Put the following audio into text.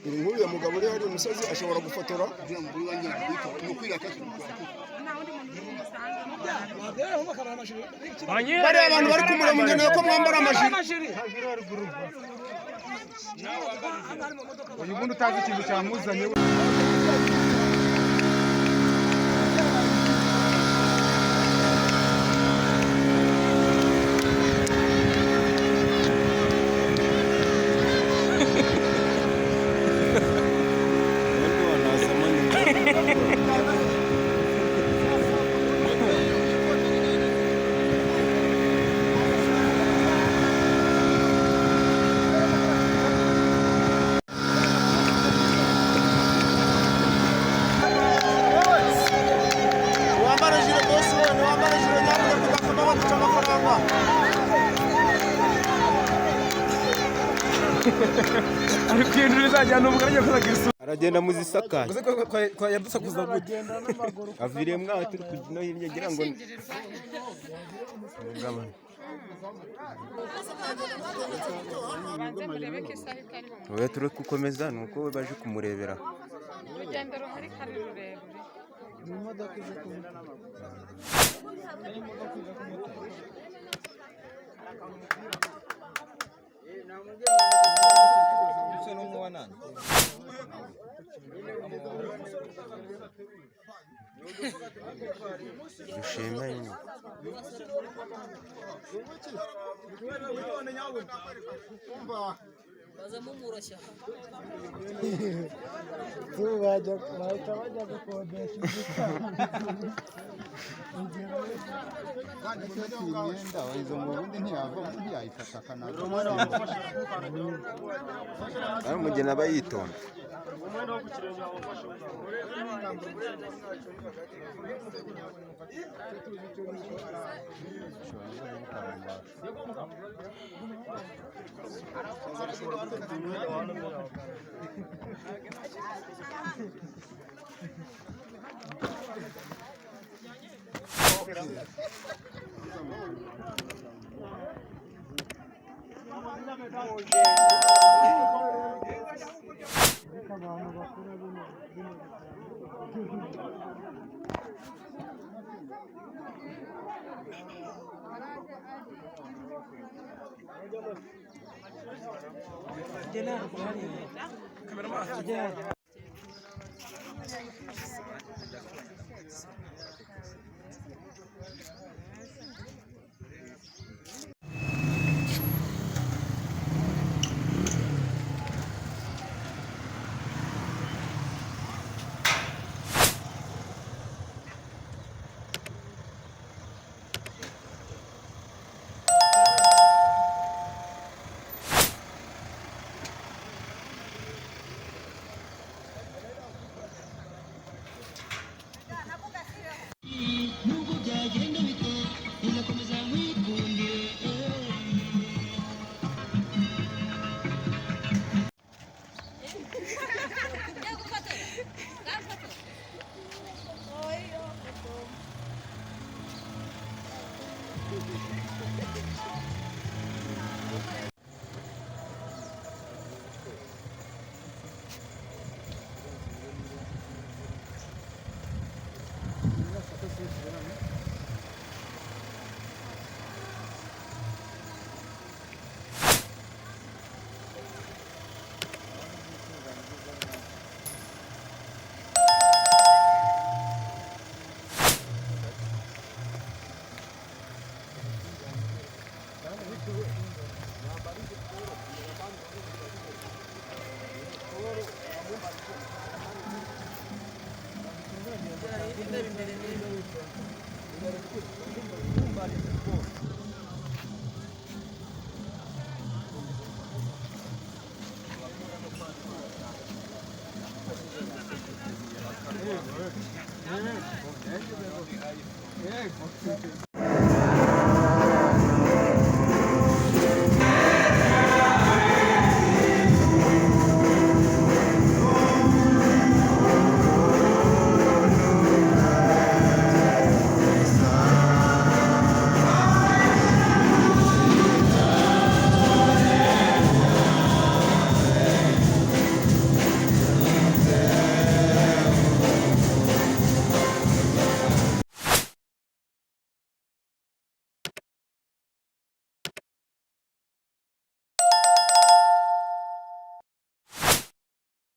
Inkuru ya mugabo uri hari umusozi ashobora gufotora bari abantu bari kumura mungeneye ko mwambara amajiri uyu bundi utazi ikintu cyamuzanye aragenda muzisakaye kwa yadusakuza gute aviriye mwaho turi kujino hirya ngira ngo oya turi gukomeza nuko baje kumurebera urugendo ruhari kare rurerure mu modoka ize kumutera dushimanye bazamo murashya bahita bajya gukodesha imyenda wayizo mu bundi ntiyava ntiyayifata akanaka ari umugeni aba yitonda yego